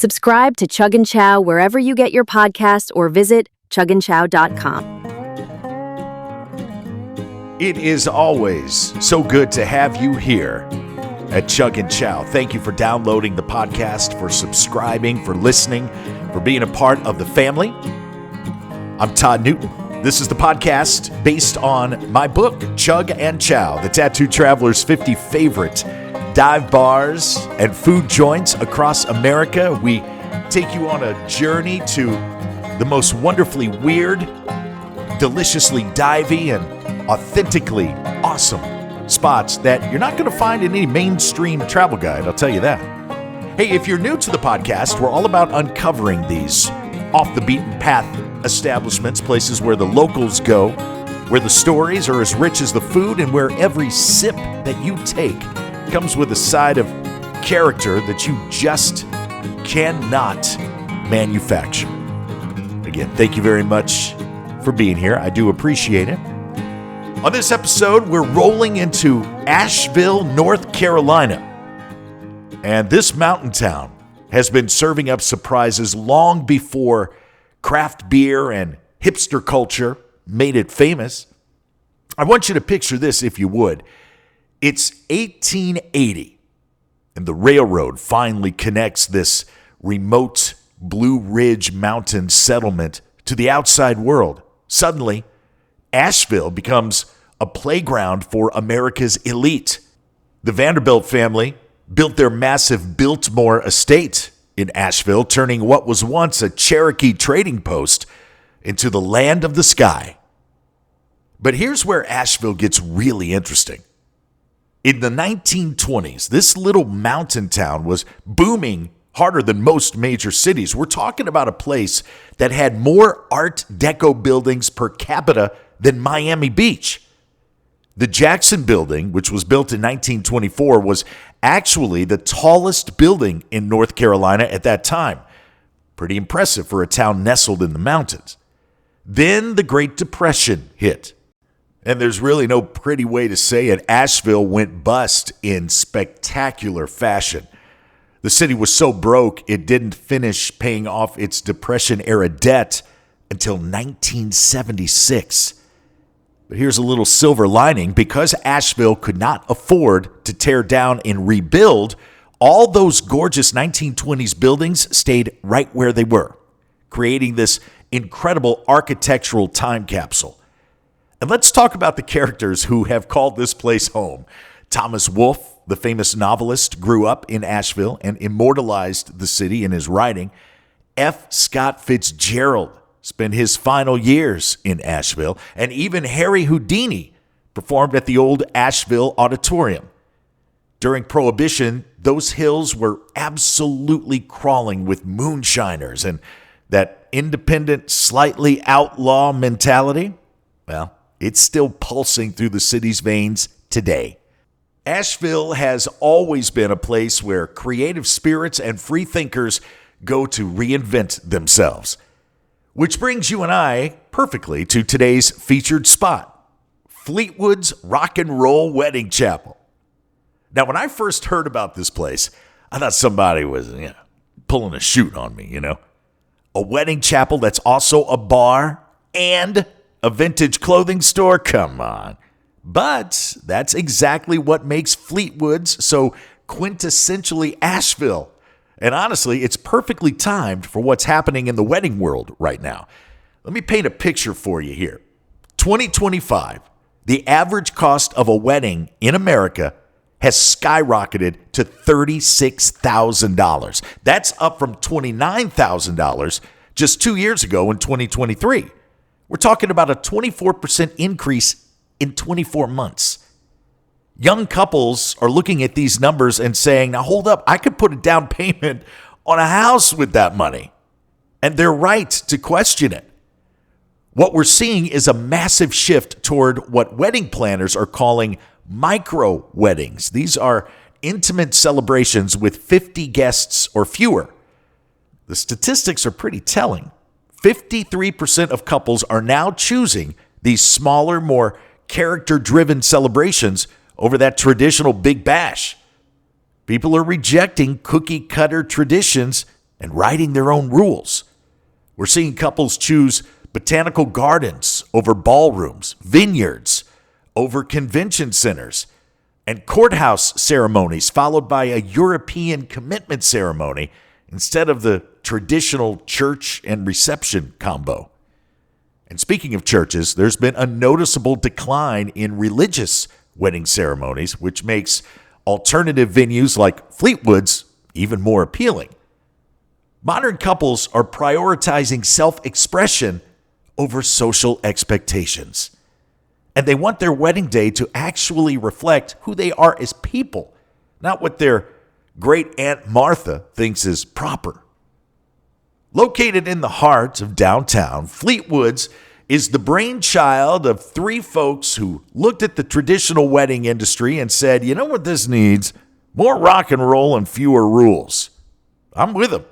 Subscribe to Chug Chow wherever you get your podcast or visit chugandchow.com. It is always so good to have you here at Chug Chow. Thank you for downloading the podcast, for subscribing, for listening, for being a part of the family. I'm Todd Newton. This is the podcast based on my book, Chug Chow, the Tattoo Traveler's 50 favorite dive bars and food joints across America. We take you on a journey to the most wonderfully weird, deliciously divey, and authentically awesome spots that you're not going to find in any mainstream travel guide, I'll tell you that. Hey, if you're new to the podcast, we're all about uncovering these off-the-beaten-path establishments, places where the locals go, where the stories are as rich as the food, and where every sip that you take comes with a side of character that you just cannot manufacture. Again, thank you very much for being here. I do appreciate it. On this episode, we're rolling into Asheville, North Carolina. And this mountain town has been serving up surprises long before craft beer and hipster culture made it famous. I want you to picture this, if you would. It's 1880, and the railroad finally connects this remote Blue Ridge Mountain settlement to the outside world. Suddenly, Asheville becomes a playground for America's elite. The Vanderbilt family built their massive Biltmore estate in Asheville, turning what was once a Cherokee trading post into the land of the sky. But here's where Asheville gets really interesting. In the 1920s, this little mountain town was booming harder than most major cities. We're talking about a place that had more Art Deco buildings per capita than Miami Beach. The Jackson Building, which was built in 1924, was actually the tallest building in North Carolina at that time. Pretty impressive for a town nestled in the mountains. Then the Great Depression hit. And there's really no pretty way to say it. Asheville went bust in spectacular fashion. The city was so broke, it didn't finish paying off its Depression-era debt until 1976. But here's a little silver lining. Because Asheville could not afford to tear down and rebuild, all those gorgeous 1920s buildings stayed right where they were, creating this incredible architectural time capsule. And let's talk about the characters who have called this place home. Thomas Wolfe, the famous novelist, grew up in Asheville and immortalized the city in his writing. F. Scott Fitzgerald spent his final years in Asheville. And even Harry Houdini performed at the old Asheville Auditorium. During Prohibition, those hills were absolutely crawling with moonshiners. And that independent, slightly outlaw mentality, well, it's still pulsing through the city's veins today. Asheville has always been a place where creative spirits and free thinkers go to reinvent themselves. Which brings you and I perfectly to today's featured spot, Fleetwood's Rock and Roll Wedding Chapel. Now, when I first heard about this place, I thought somebody was pulling a shoot on me, A wedding chapel that's also a bar and a vintage clothing store? Come on. But that's exactly what makes Fleetwood's so quintessentially Asheville. And honestly, it's perfectly timed for what's happening in the wedding world right now. Let me paint a picture for you here. 2025, the average cost of a wedding in America has skyrocketed to $36,000. That's up from $29,000 just 2 years ago in 2023. We're talking about a 24% increase in 24 months. Young couples are looking at these numbers and saying, now hold up, I could put a down payment on a house with that money. And they're right to question it. What we're seeing is a massive shift toward what wedding planners are calling micro weddings. These are intimate celebrations with 50 guests or fewer. The statistics are pretty telling. 53% of couples are now choosing these smaller, more character-driven celebrations over that traditional big bash. People are rejecting cookie-cutter traditions and writing their own rules. We're seeing couples choose botanical gardens over ballrooms, vineyards over convention centers, and courthouse ceremonies followed by a European commitment ceremony instead of the traditional church and reception combo. And speaking of churches, there's been a noticeable decline in religious wedding ceremonies, which makes alternative venues like Fleetwood's even more appealing. Modern couples are prioritizing self-expression over social expectations. And they want their wedding day to actually reflect who they are as people, not what their great Aunt Martha thinks is proper. Located in the heart of downtown, Fleetwood's is the brainchild of three folks who looked at the traditional wedding industry and said, you know what this needs? More rock and roll and fewer rules. I'm with them.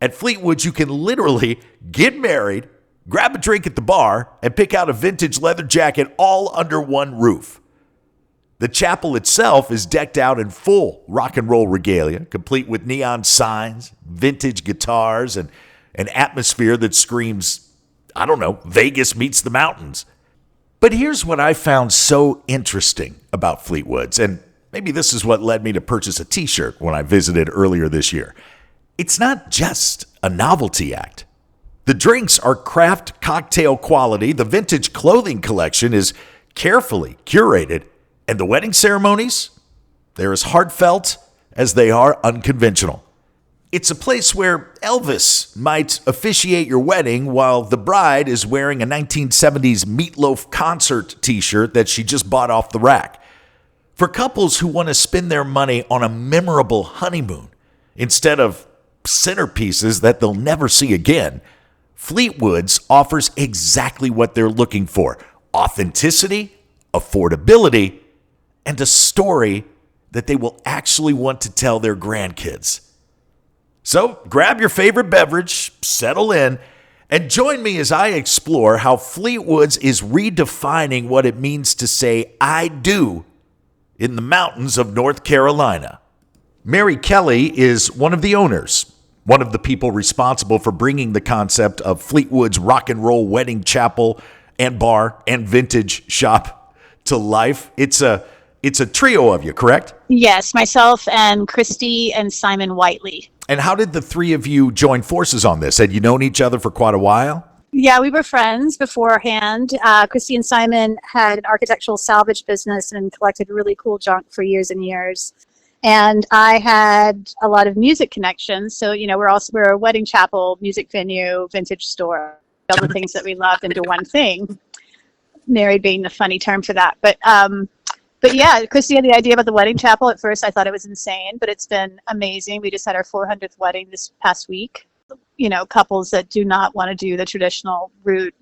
At Fleetwood's, you can literally get married, grab a drink at the bar, and pick out a vintage leather jacket all under one roof. The chapel itself is decked out in full rock and roll regalia, complete with neon signs, vintage guitars, and an atmosphere that screams, I don't know, Vegas meets the mountains. But here's what I found so interesting about Fleetwood's, and maybe this is what led me to purchase a t-shirt when I visited earlier this year. It's not just a novelty act. The drinks are craft cocktail quality, the vintage clothing collection is carefully curated, and the wedding ceremonies, they're as heartfelt as they are unconventional. It's a place where Elvis might officiate your wedding while the bride is wearing a 1970s Meatloaf concert t-shirt that she just bought off the rack. For couples who want to spend their money on a memorable honeymoon instead of centerpieces that they'll never see again, Fleetwood's offers exactly what they're looking for: authenticity, affordability, and a story that they will actually want to tell their grandkids. So grab your favorite beverage, settle in, and join me as I explore how Fleetwood's is redefining what it means to say I do in the mountains of North Carolina. Mary Kelley is one of the owners, one of the people responsible for bringing the concept of Fleetwood's rock and roll wedding chapel and bar and vintage shop to life. It's a trio of you, correct? Yes, myself and Christy and Simon Whiteley. And how did the three of you join forces on this? Had you known each other for quite a while? Yeah, we were friends beforehand. Christy and Simon had an architectural salvage business and collected really cool junk for years and years. And I had a lot of music connections. So, we're a wedding chapel, music venue, vintage store, all the things that we loved into one thing. Married being the funny term for that. But yeah, Christy had the idea about the wedding chapel. At first, I thought it was insane, but it's been amazing. We just had our 400th wedding this past week. Couples that do not want to do the traditional route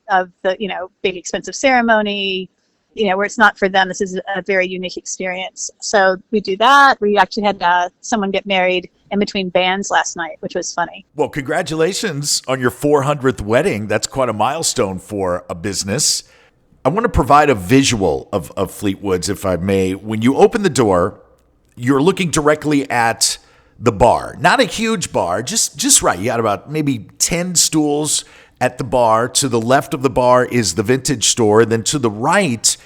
of the, big expensive ceremony, where it's not for them. This is a very unique experience. So we do that. We actually had someone get married in between bands last night, which was funny. Well, congratulations on your 400th wedding. That's quite a milestone for a business. I want to provide a visual of Fleetwood's, if I may. When you open the door, you're looking directly at the bar. Not a huge bar, just right. You got about maybe 10 stools at the bar. To the left of the bar is the vintage store. Then to the right,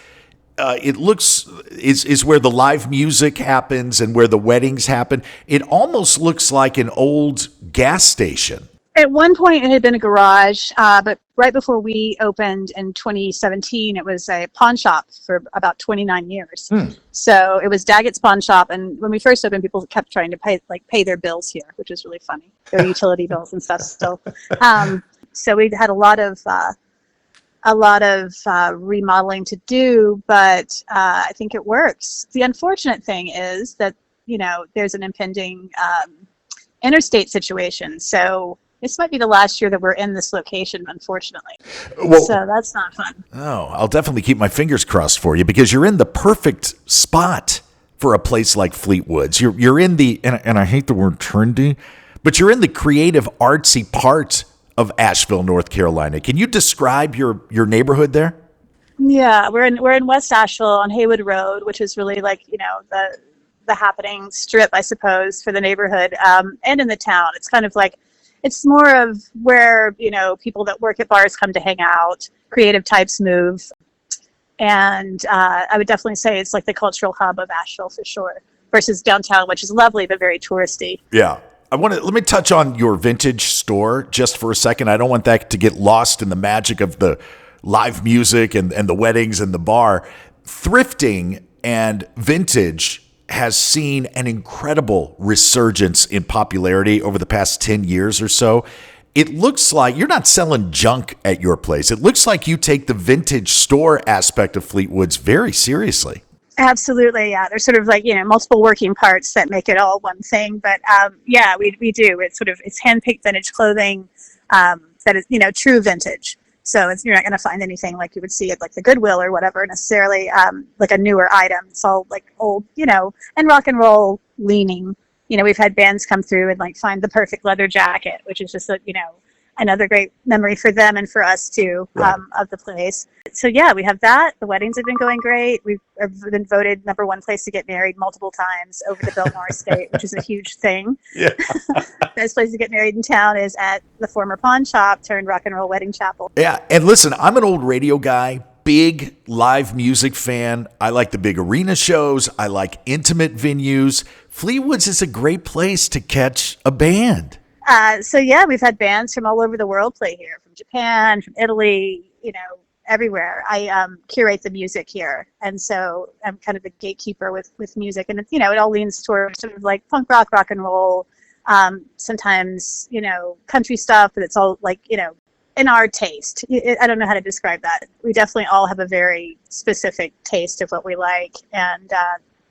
it looks is where the live music happens and where the weddings happen. It almost looks like an old gas station. At one point, it had been a garage, but right before we opened in 2017, it was a pawn shop for about 29 years. So it was Daggett's Pawn Shop, and when we first opened, people kept trying to pay their bills here, which was really funny, their utility bills and stuff. Still, so we had a lot of remodeling to do, but I think it works. The unfortunate thing is that there's an impending interstate situation, so this might be the last year that we're in this location, unfortunately. Well, so that's not fun. Oh, I'll definitely keep my fingers crossed for you, because you're in the perfect spot for a place like Fleetwood's. You're in the, and I hate the word trendy, but you're in the creative, artsy part of Asheville, North Carolina. Can you describe your neighborhood there? Yeah, we're in West Asheville on Haywood Road, which is really like, the the happening strip, I suppose, for the neighborhood, and in the town. It's kind of like, it's more of where, people that work at bars come to hang out, creative types move. And I would definitely say it's like the cultural hub of Asheville for sure, versus downtown, which is lovely, but very touristy. Yeah. Let me touch on your vintage store just for a second. I don't want that to get lost in the magic of the live music and the weddings and the bar. Thrifting and vintage has seen an incredible resurgence in popularity over the past 10 years or so. It looks like you're not selling junk at your place. It looks like you take the vintage store aspect of Fleetwood's very seriously. Absolutely, yeah. There's sort of like, multiple working parts that make it all one thing. But yeah, we do. It's hand-picked vintage clothing that is, true vintage. So you're not going to find anything like you would see at like the Goodwill or whatever necessarily, like a newer item. It's all like old, and rock and roll leaning. We've had bands come through and like find the perfect leather jacket, which is just another great memory for them and for us too, Right. Of the place. So yeah, we have that. The weddings have been going great. We've been voted number one place to get married multiple times over the Biltmore Estate, which is a huge thing. Yeah. Best place to get married in town is at the former pawn shop turned rock and roll wedding chapel. Yeah. And listen, I'm an old radio guy, big live music fan. I like the big arena shows. I like intimate venues. Fleetwood's is a great place to catch a band. So yeah, we've had bands from all over the world play here, from Japan, from Italy, everywhere. I curate the music here, and so I'm kind of the gatekeeper with music, and it all leans toward sort of like punk rock, rock and roll, sometimes country stuff, but it's all like in our taste. I don't know how to describe that. We definitely all have a very specific taste of what we like,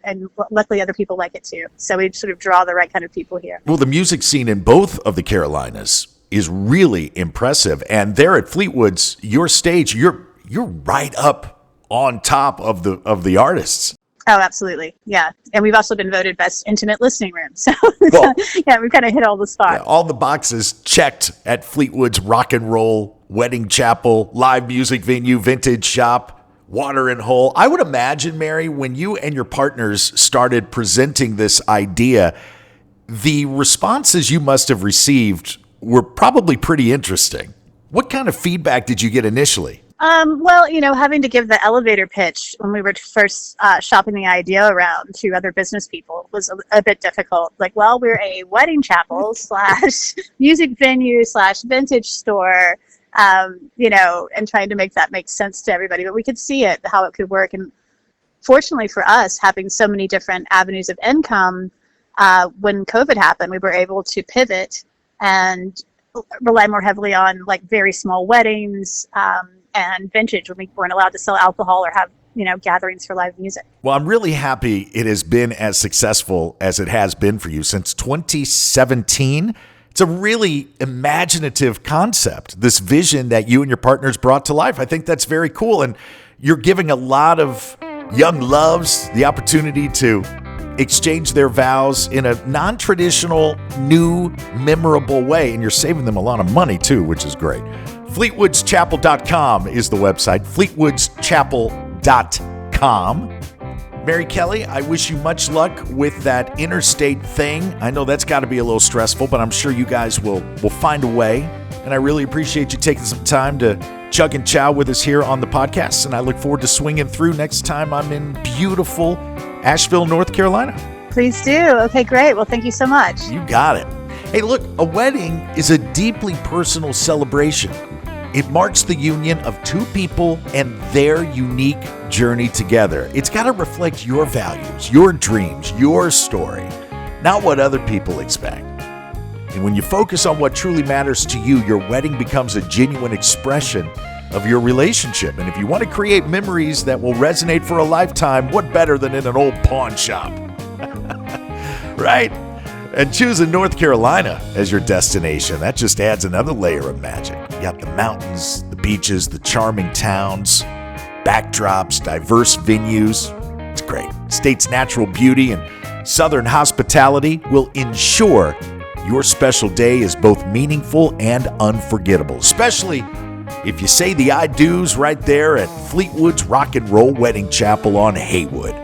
and luckily other people like it too. So we sort of draw the right kind of people here. Well, the music scene in both of the Carolinas is really impressive. And there at Fleetwood's, your stage, you're right up on top of the artists. Oh, absolutely. Yeah. And we've also been voted best intimate listening room. So Well, yeah, we've kind of hit all the spots. all the boxes checked at Fleetwood's rock and roll, wedding chapel, live music venue, vintage shop, watering hole. I would imagine, Mary, when you and your partners started presenting this idea, the responses you must have received were probably pretty interesting. What kind of feedback did you get initially? Well, having to give the elevator pitch when we were first shopping the idea around to other business people was a bit difficult. Like, well, we're a wedding chapel / music venue / vintage store. And trying to make that make sense to everybody, but we could see how it could work. And fortunately for us, having so many different avenues of income, when COVID happened, we were able to pivot and rely more heavily on like very small weddings, and vintage when we weren't allowed to sell alcohol or have, gatherings for live music. Well, I'm really happy it has been as successful as it has been for you since 2017. It's a really imaginative concept, this vision that you and your partners brought to life. I think that's very cool. And you're giving a lot of young loves the opportunity to exchange their vows in a non-traditional, new, memorable way. And you're saving them a lot of money, too, which is great. FleetwoodsChapel.com is the website, FleetwoodsChapel.com. Mary Kelley, I wish you much luck with that interstate thing. I know that's got to be a little stressful, but I'm sure you guys will find a way. And I really appreciate you taking some time to chug and chow with us here on the podcast. And I look forward to swinging through next time I'm in beautiful Asheville, North Carolina. Please do. Okay, great. Well, thank you so much. You got it. Hey, look, a wedding is a deeply personal celebration. It marks the union of two people and their unique journey together. It's got to reflect your values, your dreams, your story, not what other people expect. And when you focus on what truly matters to you, your wedding becomes a genuine expression of your relationship. And if you want to create memories that will resonate for a lifetime, what better than in an old pawn shop? Right? And choosing North Carolina as your destination, that just adds another layer of magic. You got the mountains, the beaches, the charming towns, backdrops, diverse venues. It's great. State's natural beauty and southern hospitality will ensure your special day is both meaningful and unforgettable, especially if you say the I do's right there at Fleetwood's Rock and Roll Wedding Chapel on Haywood.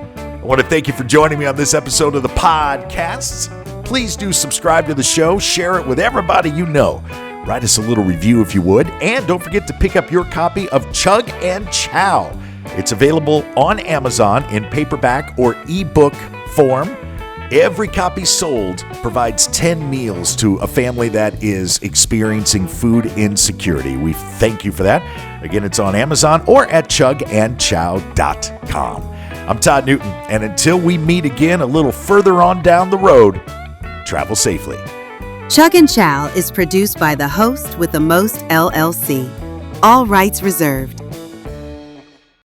I want to thank you for joining me on this episode of the podcast. Please do subscribe to the show, share it with everybody you know. Write us a little review if you would, and don't forget to pick up your copy of Chug and Chow. It's available on Amazon in paperback or ebook form. Every copy sold provides 10 meals to a family that is experiencing food insecurity. We thank you for that. Again, it's on Amazon or at chugandchow.com. I'm Todd Newton, and until we meet again a little further on down the road, travel safely. Chug and Chow is produced by the host with the most LLC. All rights reserved.